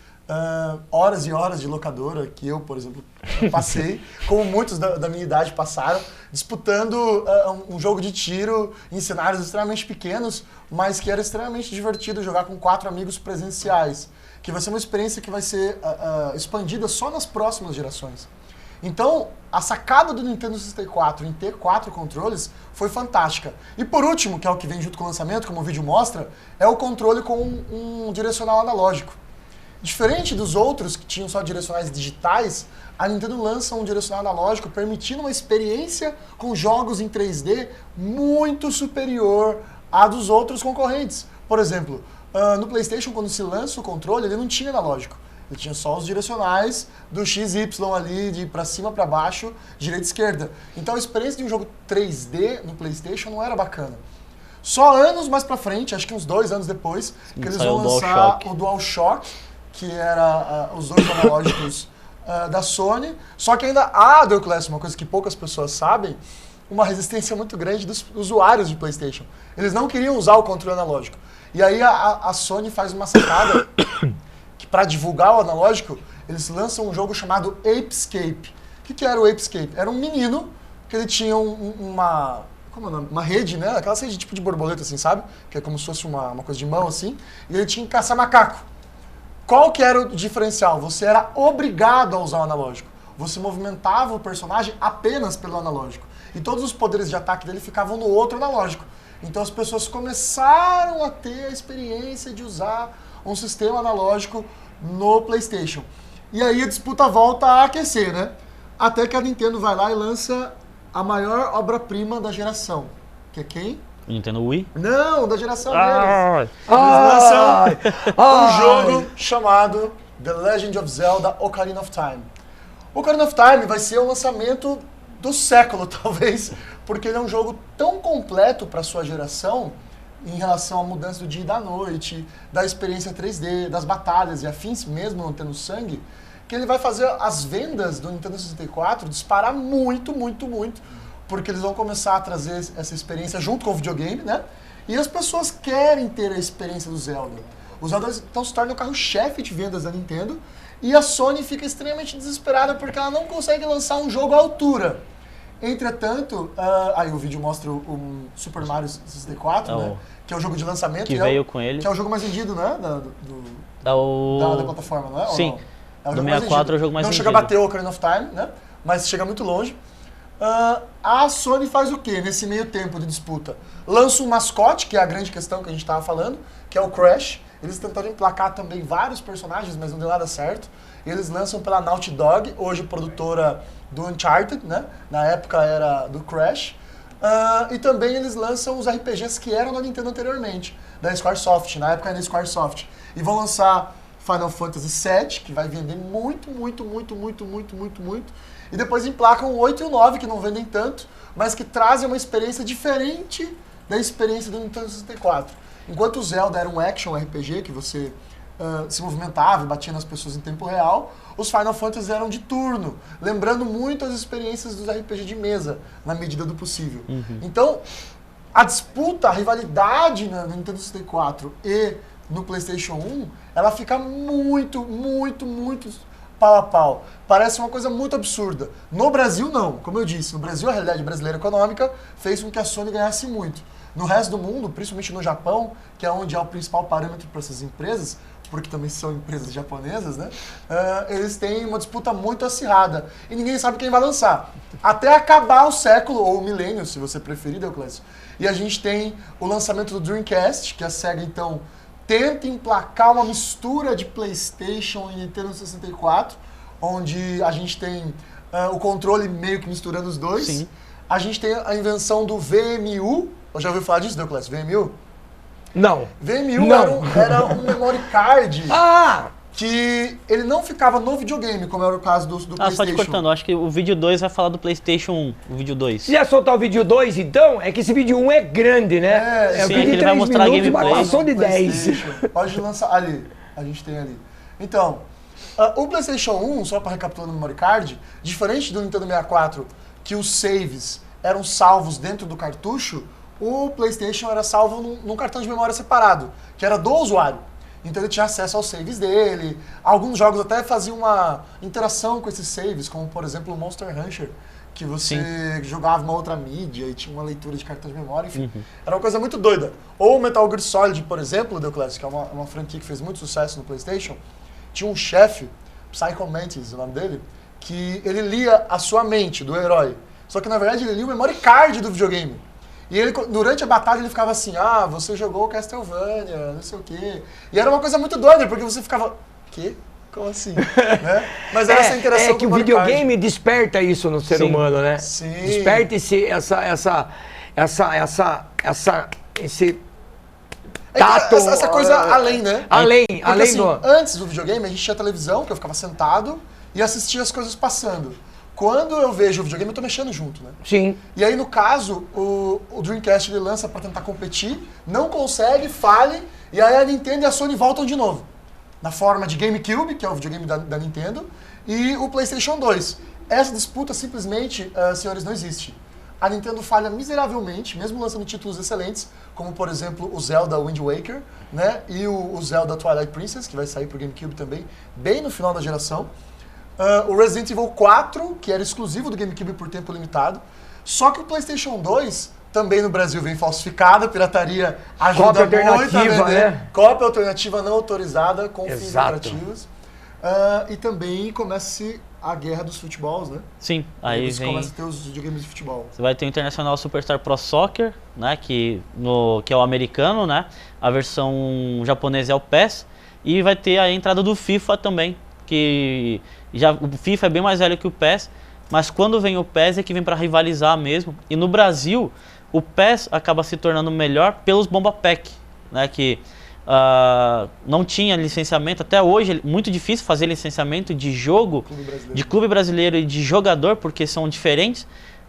Horas e horas de locadora, que eu, por exemplo, passei, como muitos da minha idade passaram, disputando um jogo de tiro em cenários extremamente pequenos, mas que era extremamente divertido jogar com 4 amigos presenciais, que vai ser uma experiência que vai ser expandida só nas próximas gerações. Então, a sacada do Nintendo 64 em ter 4 controles foi fantástica. E por último, que é o que vem junto com o lançamento, como o vídeo mostra, é o controle com um direcional analógico. Diferente dos outros que tinham só direcionais digitais, a Nintendo lança um direcional analógico permitindo uma experiência com jogos em 3D muito superior à dos outros concorrentes. Por exemplo, no PlayStation, quando se lança o controle, ele não tinha analógico. Ele tinha só os direcionais do XY ali, de pra cima, pra baixo, direita e esquerda. Então a experiência de um jogo 3D no PlayStation não era bacana. Só anos mais pra frente, acho que uns 2 anos depois, que eles vão lançar o DualShock, que era os 2 analógicos da Sony, só que ainda há, Douglas, uma coisa que poucas pessoas sabem, uma resistência muito grande dos usuários de PlayStation. Eles não queriam usar o controle analógico. E aí a Sony faz uma sacada que, para divulgar o analógico, eles lançam um jogo chamado Apescape. O que era o Apescape? Era um menino que ele tinha uma rede, né? Aquela rede tipo de borboleta, assim, sabe? Que é como se fosse uma coisa de mão, assim. E ele tinha que caçar macaco. Qual que era o diferencial? Você era obrigado a usar o analógico. Você movimentava o personagem apenas pelo analógico. E todos os poderes de ataque dele ficavam no outro analógico. Então as pessoas começaram a ter a experiência de usar um sistema analógico no PlayStation. E aí a disputa volta a aquecer, né? Até que a Nintendo vai lá e lança a maior obra-prima da geração. Que é quem? O Nintendo Wii? Não, da geração deles. Eles lançam um jogo chamado The Legend of Zelda Ocarina of Time. Ocarina of Time vai ser o lançamento do século, talvez, porque ele é um jogo tão completo para sua geração, em relação à mudança do dia e da noite, da experiência 3D, das batalhas e afins, mesmo não tendo sangue, que ele vai fazer as vendas do Nintendo 64 disparar muito, muito, muito, porque eles vão começar a trazer essa experiência junto com o videogame, né? E as pessoas querem ter a experiência do Zelda. O Zelda então se torna o carro-chefe de vendas da Nintendo, e a Sony fica extremamente desesperada porque ela não consegue lançar um jogo à altura. Entretanto, aí o vídeo mostra o Super Mario 64, né? Que é o jogo de lançamento. Que veio com ele. Que é o jogo mais vendido, né? Da plataforma, não é? Sim. É o do 64 é o jogo mais vendido. Não chega a bater o Ocarina of Time, né? Mas chega muito longe. A Sony faz o quê nesse meio tempo de disputa? Lança um mascote, que é a grande questão que a gente estava falando, que é o Crash. Eles tentaram emplacar também vários personagens, mas não deu nada certo. Eles lançam pela Naughty Dog, hoje produtora do Uncharted, né? Na época era do Crash. E também eles lançam os RPGs que eram da Nintendo anteriormente, da Squaresoft, na época era da Squaresoft. E vão lançar Final Fantasy VII, que vai vender muito, muito, muito, muito, muito, muito, muito. E depois emplacam o 8 e o 9, que não vendem tanto, mas que trazem uma experiência diferente da experiência do Nintendo 64. Enquanto o Zelda era um action RPG, que você se movimentava e batia nas pessoas em tempo real, os Final Fantasy eram de turno, lembrando muito as experiências dos RPG de mesa, na medida do possível. Então, a disputa, a rivalidade no Nintendo 64 e no PlayStation 1, ela fica muito pau a pau. Parece uma coisa muito absurda. No Brasil, não. Como eu disse, no Brasil, a realidade brasileira econômica fez com que a Sony ganhasse muito. No resto do mundo, principalmente no Japão, que é onde é o principal parâmetro para essas empresas, porque também são empresas japonesas, né? Eles têm uma disputa muito acirrada. E ninguém sabe quem vai lançar. Até acabar o século, ou o milênio, se você preferir, Deoclésio. E a gente tem o lançamento do Dreamcast, que a SEGA, então, tenta emplacar uma mistura de PlayStation e Nintendo 64, onde a gente tem o controle meio que misturando os dois. Sim. A gente tem a invenção do VMU. Já ouviu falar disso, Deoclésio? VMU? Não. VMU Não. era um memory card Ah! que ele não ficava no videogame, como era o caso do Só PlayStation. te cortando, acho que o vídeo 2 vai falar do PlayStation 1, o vídeo 2. Se ia soltar o vídeo 2, então, é que esse vídeo 1 é grande, né? É, o sim, vídeo de ele vai 3 mostrar minutos, mas gameplay. passou de 10. PlayStation. Pode lançar ali, a gente tem ali. Então, o PlayStation 1, só para recapitular no memory card, diferente do Nintendo 64, que os saves eram salvos dentro do cartucho, o PlayStation era salvo num cartão de memória separado, que era do usuário. Então ele tinha acesso aos saves dele. Alguns jogos até faziam uma interação com esses saves, como por exemplo o Monster Rancher, que você jogava uma outra mídia e tinha uma leitura de cartão de memória, enfim. Era uma coisa muito doida. Ou o Metal Gear Solid, por exemplo, Deoclésio, que é uma franquia que fez muito sucesso no PlayStation, tinha um chefe, Psycho Mantis, o nome dele, que ele lia a sua mente do herói. Só que na verdade ele lia o memory card do videogame. E ele, durante a batalha, ele ficava assim, você jogou Castlevania, não sei o quê. E era uma coisa muito doida, porque você ficava, quê? Como assim? Né? Mas era essa interação É que o videogame desperta isso no ser humano, né? Sim. Desperta esse tato. Essa coisa além, né? Além, Porque, além assim, do... antes do videogame, a gente tinha televisão, que eu ficava sentado e assistia as coisas passando. Quando eu vejo o videogame, eu tô mexendo junto, né? Sim. E aí, no caso, o Dreamcast ele lança pra tentar competir, não consegue, falha, e aí a Nintendo e a Sony voltam de novo. Na forma de GameCube, que é o videogame da Nintendo, e o PlayStation 2. Essa disputa, simplesmente, senhores, não existe. A Nintendo falha miseravelmente, mesmo lançando títulos excelentes, como, por exemplo, o Zelda Wind Waker, né? E o Zelda Twilight Princess, que vai sair pro GameCube também, bem no final da geração. O Resident Evil 4, que era exclusivo do GameCube por tempo limitado. Só que o PlayStation 2, também no Brasil, vem falsificado, a pirataria ajuda Cópia muito a alternativa, vender. né? Cópia alternativa não autorizada, com fins Exato. lucrativos. E também começa-se a guerra dos futebols, né? Sim, aí você vem... começa a ter os videogames de futebol. Você vai ter o International Superstar Pro Soccer, né, que é o americano, né? A versão japonesa é o PES. E vai ter a entrada do FIFA também, que o FIFA é bem mais velho que o PES, mas quando vem o PES é que vem para rivalizar mesmo. E no Brasil, o PES acaba se tornando melhor pelos Bomba Pack, né, que não tinha licenciamento. Até hoje é muito difícil fazer licenciamento de jogo, de clube brasileiro e de jogador, porque são diferentes.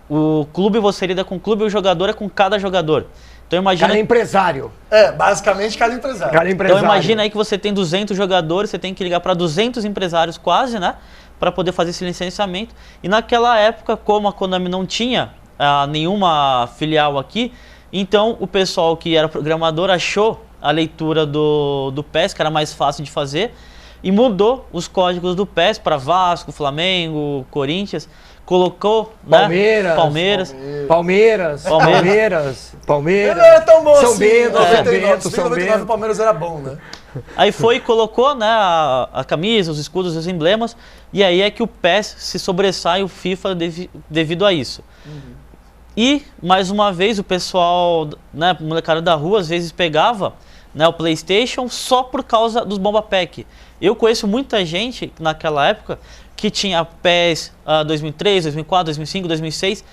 O clube você lida com o clube e o jogador é com cada jogador. Então imagina... Cada empresário. Basicamente cada empresário. Cada empresário. Então imagina aí que você tem 200 jogadores, você tem que ligar para 200 empresários quase, né? Para poder fazer esse licenciamento. E naquela época, como a Konami não tinha nenhuma filial aqui, então o pessoal que era programador achou a leitura do PES, que era mais fácil de fazer, e mudou os códigos do PES para Vasco, Flamengo, Corinthians, colocou, né? Palmeiras. Ele era tão bom São assim. Bento, 99, São 99 Bento. o Palmeiras era bom, né? Aí foi e colocou, né, a camisa, os escudos, os emblemas, e aí é que o PES se sobressai o FIFA devido a isso. E, mais uma vez, o pessoal, né, molecada da rua, às vezes pegava, né, o PlayStation só por causa dos Bomba Pack. Eu conheço muita gente naquela época que tinha PES 2003, 2004, 2005, 2006,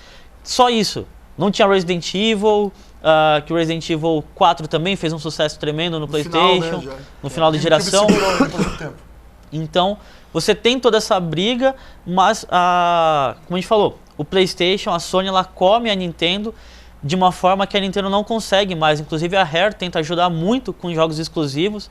só isso. Não tinha Resident Evil, que o Resident Evil 4 também fez um sucesso tremendo no PlayStation, Final, né, no final de geração. Depois do tempo. Então, você tem toda essa briga, mas, como a gente falou, o PlayStation, a Sony, ela come a Nintendo de uma forma que a Nintendo não consegue mais. Inclusive, a Rare tenta ajudar muito com jogos exclusivos,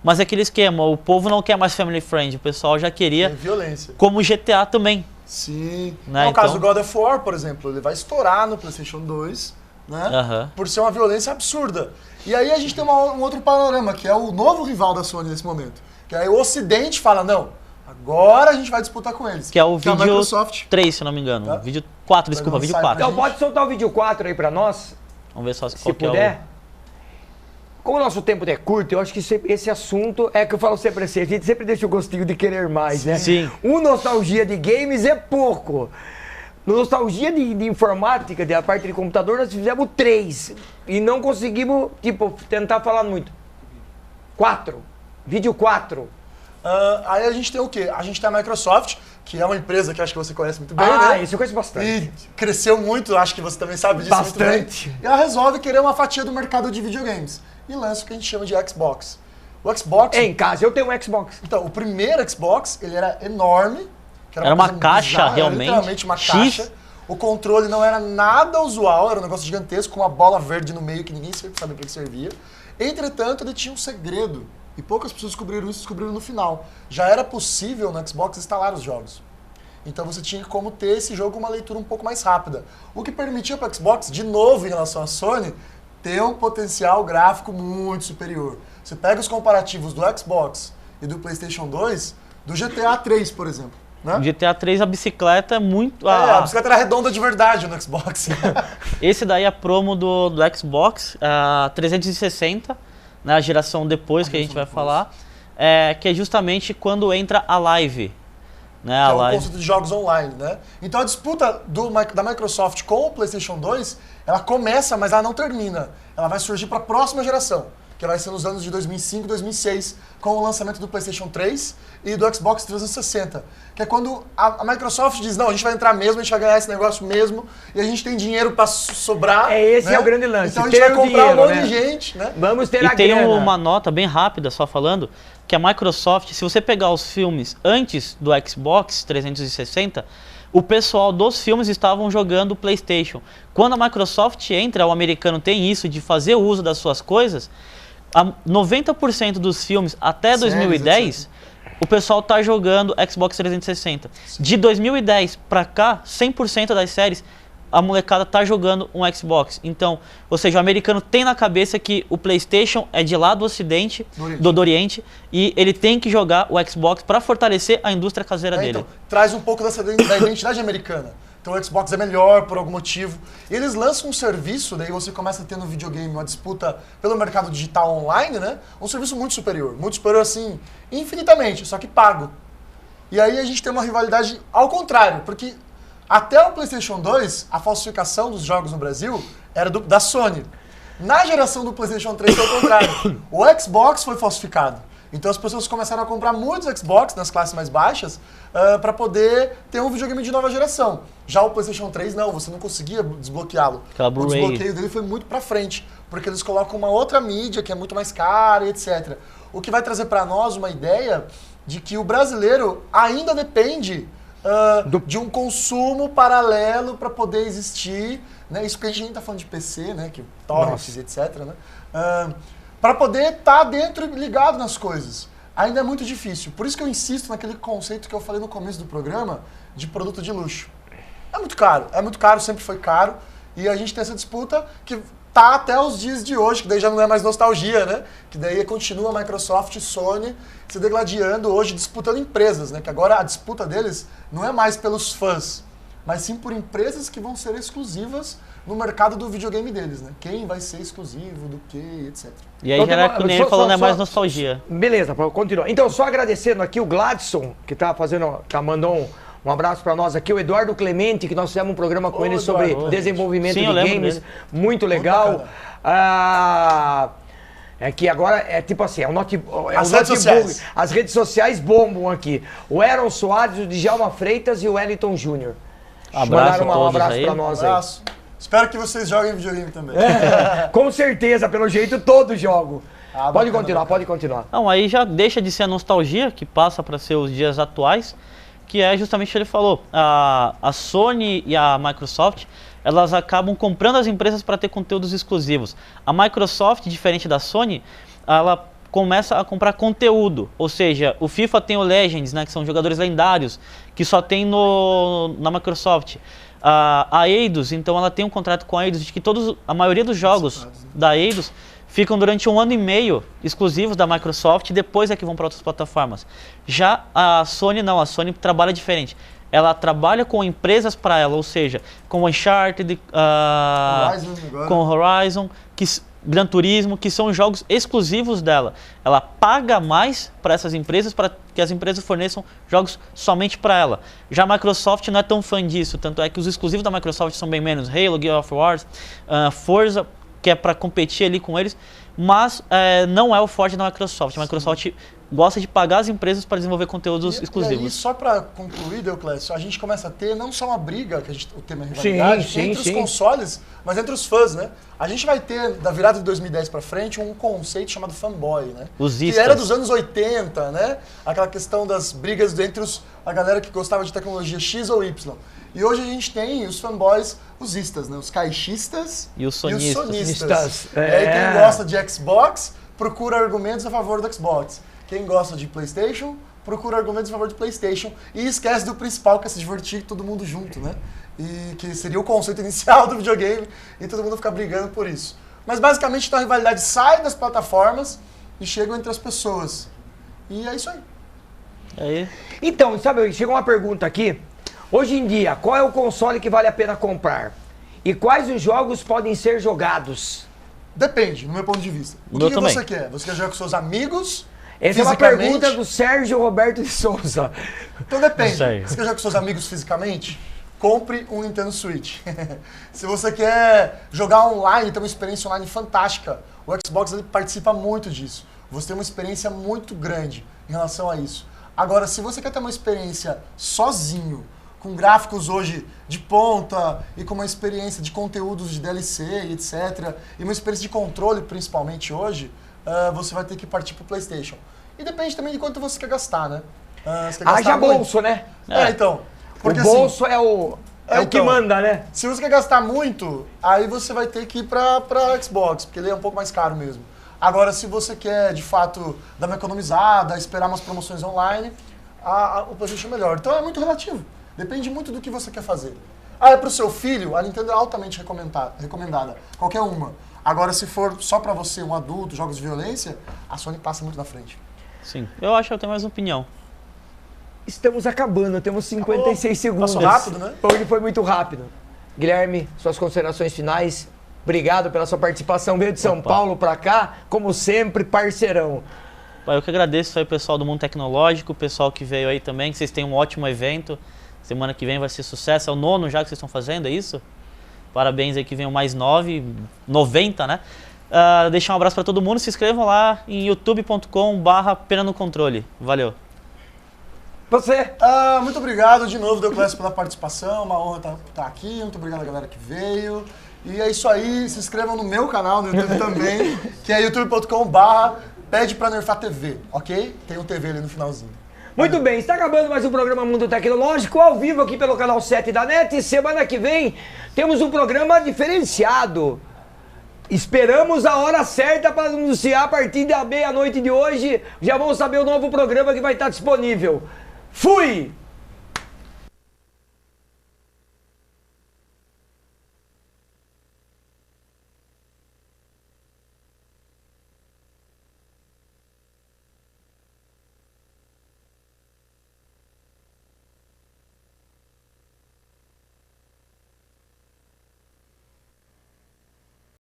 Mas é aquele esquema, o povo não quer mais family friend, o pessoal já queria, Tem violência. como GTA também. Sim. Né, No caso do então- God of War, por exemplo, ele vai estourar no PlayStation 2, né? Aham. Por ser uma violência absurda. E aí a gente tem um outro panorama, que é o novo rival da Sony nesse momento. Que aí o Ocidente fala, não, agora a gente vai disputar com eles. Que é o a vídeo Microsoft. 3, se eu não me engano. Tá. Vídeo 4, desculpa, não vídeo sai 4. pra Então pode soltar o vídeo 4 aí pra nós, Vamos ver só se qual que é puder. Como o nosso tempo é curto, eu acho que esse assunto é que eu falo sempre assim, a gente sempre deixa o gostinho de querer mais, né? Sim. O nostalgia de games é pouco. No nostalgia de informática, da parte de computador, nós fizemos 3 e não conseguimos, tipo, tentar falar muito. 4. Vídeo 4. Aí a gente tem o quê? A gente tem a Microsoft, que é uma empresa que acho que você conhece muito bem, Ah, né? isso eu conheço bastante. E cresceu muito, acho que você também sabe disso Bastante. muito bem. E ela resolve querer uma fatia do mercado de videogames. E lança o que a gente chama de Xbox. O Xbox... Em casa, eu tenho um Xbox. Então, o primeiro Xbox, ele era enorme. Que Era uma coisa caixa, bizarra, realmente. Era literalmente uma X. caixa. O controle não era nada usual, era um negócio gigantesco, com uma bola verde no meio que ninguém sabia para que servia. Entretanto, ele tinha um segredo. E poucas pessoas descobriram isso, descobriram no final. Já era possível no Xbox instalar os jogos. Então você tinha como ter esse jogo com uma leitura um pouco mais rápida. O que permitia para o Xbox, de novo em relação à Sony, ter um potencial gráfico muito superior. Você pega os comparativos do Xbox e do PlayStation 2, do GTA 3, por exemplo. Né? O GTA 3, a bicicleta é muito... A bicicleta era redonda de verdade no Xbox. Esse daí é a promo do Xbox, a 360, né, a geração depois que a gente vai falar, que é justamente quando entra a live. Né, Que a é o live. conceito de jogos online, né? Então a disputa da Microsoft com o PlayStation 2, ela começa, mas ela não termina. Ela vai surgir para a próxima geração, que vai ser nos anos de 2005 e 2006, com o lançamento do PlayStation 3 e do Xbox 360. Que é quando a Microsoft diz, não, a gente vai entrar mesmo, a gente vai ganhar esse negócio mesmo, e a gente tem dinheiro para sobrar. Esse né? é o grande lance, Então a gente ter vai o comprar dinheiro, um monte né? de gente, né? Vamos ter E a tem grana. uma nota bem rápida, só falando, que a Microsoft, se você pegar os filmes antes do Xbox 360, o pessoal dos filmes estavam jogando PlayStation. Quando a Microsoft entra, o americano tem isso de fazer o uso das suas coisas, 90% dos filmes até Séries, 2010, o pessoal tá jogando Xbox 360. De 2010 pra cá, 100% das séries, a molecada tá jogando um Xbox. Então, ou seja, o americano tem na cabeça que o PlayStation é de lá do Ocidente, do Oriente, e ele tem que jogar o Xbox para fortalecer a indústria caseira dele. Então, traz um pouco da identidade americana. Então o Xbox é melhor por algum motivo. E eles lançam um serviço, daí você começa a ter no videogame uma disputa pelo mercado digital online, né? Um serviço muito superior assim, infinitamente, só que pago. E aí a gente tem uma rivalidade ao contrário, porque até o PlayStation 2, a falsificação dos jogos no Brasil era da Sony. Na geração do PlayStation 3 foi o contrário. O Xbox foi falsificado. Então as pessoas começaram a comprar muitos Xbox nas classes mais baixas para poder ter um videogame de nova geração. Já o PlayStation 3 não, você não conseguia desbloqueá-lo. Aquela O Blu-ray. desbloqueio dele foi muito para frente, porque eles colocam uma outra mídia que é muito mais cara e etc. O que vai trazer para nós uma ideia de que o brasileiro ainda depende de um consumo paralelo para poder existir, né? Isso que a gente nem está falando de PC, né? Que torrents e etc, né? Para poder estar dentro e ligado nas coisas. Ainda é muito difícil. Por isso que eu insisto naquele conceito que eu falei no começo do programa de produto de luxo. É muito caro, sempre foi caro. E a gente tem essa disputa que tá até os dias de hoje, que daí já não é mais nostalgia, né? Que daí continua a Microsoft e Sony se degladiando hoje, disputando empresas, né? Que agora a disputa deles não é mais pelos fãs, mas sim por empresas que vão ser exclusivas no mercado do videogame deles, né? Quem vai ser exclusivo, do que, etc. E aí Então, já era que nem ele falando, é mais nostalgia. Beleza, continua. Então, só agradecendo aqui o Gladson, que mandou um abraço para nós aqui, o Eduardo Clemente, que nós fizemos um programa com ele sobre desenvolvimento Sim, de eu lembro games, dele. muito legal. É que agora é tipo assim, As redes sociais. As redes sociais bombam aqui. O Aaron Soares, o Djalma Freitas e o Wellington Júnior. Abraço Mandaram a todos abraço aí. para nós aí. Abraço. Espero que vocês joguem videogame também. Com certeza, pelo jeito, todo jogo. Pode bacana, continuar, bacana. pode continuar. Não, aí já deixa de ser a nostalgia, que passa para ser os dias atuais, que é justamente o que ele falou. A Sony e a Microsoft, elas acabam comprando as empresas para ter conteúdos exclusivos. A Microsoft, diferente da Sony, ela começa a comprar conteúdo. Ou seja, o FIFA tem o Legends, né, que são jogadores lendários, que só tem na Microsoft. A Eidos, então ela tem um contrato com a Eidos de que a maioria dos jogos da Eidos ficam durante 1 ano e meio exclusivos da Microsoft e depois é que vão para outras plataformas. Já a Sony não, a Sony trabalha diferente. Ela trabalha com empresas para ela, ou seja, com Uncharted, com Horizon, Gran Turismo, que são jogos exclusivos dela. Ela paga mais para essas empresas para que as empresas forneçam jogos somente para ela. Já a Microsoft não é tão fã disso, tanto é que os exclusivos da Microsoft são bem menos. Halo, Gears of War, Forza, que é para competir ali com eles, mas não é o forte da Microsoft. A Microsoft gosta de pagar as empresas para desenvolver conteúdos exclusivos. E aí, só para concluir, Deoclésio, a gente começa a ter não só uma briga, que o tema é rivalidade, entre os consoles, mas entre os fãs, né? A gente vai ter, da virada de 2010 para frente, um conceito chamado fanboy, né? Os que era dos anos 80, né? Aquela questão das brigas entre a galera que gostava de tecnologia X ou Y. E hoje a gente tem os fanboys, os istas, né? Os caixistas e os sonistas. E aí quem gosta de Xbox procura argumentos a favor do Xbox. Quem gosta de PlayStation procura argumentos a favor de PlayStation e esquece do principal, que é se divertir todo mundo junto, né? E que seria o conceito inicial do videogame e todo mundo fica brigando por isso. Mas basicamente então a rivalidade sai das plataformas e chega entre as pessoas. E é isso aí. Então, sabe, chegou uma pergunta aqui. Hoje em dia, qual é o console que vale a pena comprar? E quais os jogos podem ser jogados? Depende, no meu ponto de vista. O que você quer? Você quer jogar com seus amigos? Essa é uma pergunta do Sérgio Roberto de Souza. Então depende. Você quer jogar com seus amigos fisicamente? Compre um Nintendo Switch. Se você quer jogar online, ter uma experiência online fantástica, o Xbox ele participa muito disso. Você tem uma experiência muito grande em relação a isso. Agora, se você quer ter uma experiência sozinho, com gráficos hoje de ponta e com uma experiência de conteúdos de DLC e etc, e uma experiência de controle principalmente hoje, você vai ter que partir pro PlayStation. E depende também de quanto você quer gastar, né? Você quer gastar haja bolso, né? Então. Porque, o bolso assim, é o que manda, né? Se você quer gastar muito, aí você vai ter que ir pra Xbox, porque ele é um pouco mais caro mesmo. Agora, se você quer, de fato, dar uma economizada, esperar umas promoções online, o PlayStation é melhor. Então é muito relativo. Depende muito do que você quer fazer. É pro seu filho, a Nintendo é altamente recomendada. Qualquer uma. Agora, se for só pra você, um adulto, jogos de violência, a Sony passa muito na frente. Sim. Eu acho que eu tenho mais opinião. Estamos acabando, temos 56 segundos. Passou rápido, né? Hoje foi muito rápido. Guilherme, suas considerações finais. Obrigado pela sua participação. Veio de São Paulo pra cá, como sempre, parceirão. Eu que agradeço aí o pessoal do Mundo Tecnológico, o pessoal que veio aí também, que vocês têm um ótimo evento. Semana que vem vai ser sucesso. É o 9º já que vocês estão fazendo, é isso? Parabéns aí que venham mais 90, né? Deixar um abraço para todo mundo. Se inscrevam lá em youtube.com/pena no controle. Valeu. Você? Muito obrigado de novo, Deoclésio, pela participação. Uma honra estar aqui. Muito obrigado a galera que veio. E é isso aí. Se inscrevam no meu canal no YouTube também, que é youtube.com/pede pra nerfar TV, ok? Tem um TV ali no finalzinho. Muito bem, está acabando mais um programa Mundo Tecnológico, ao vivo aqui pelo canal 7 da NET. Semana que vem temos um programa diferenciado. Esperamos a hora certa para anunciar a partir da meia-noite de hoje. Já vamos saber o novo programa que vai estar disponível. Fui!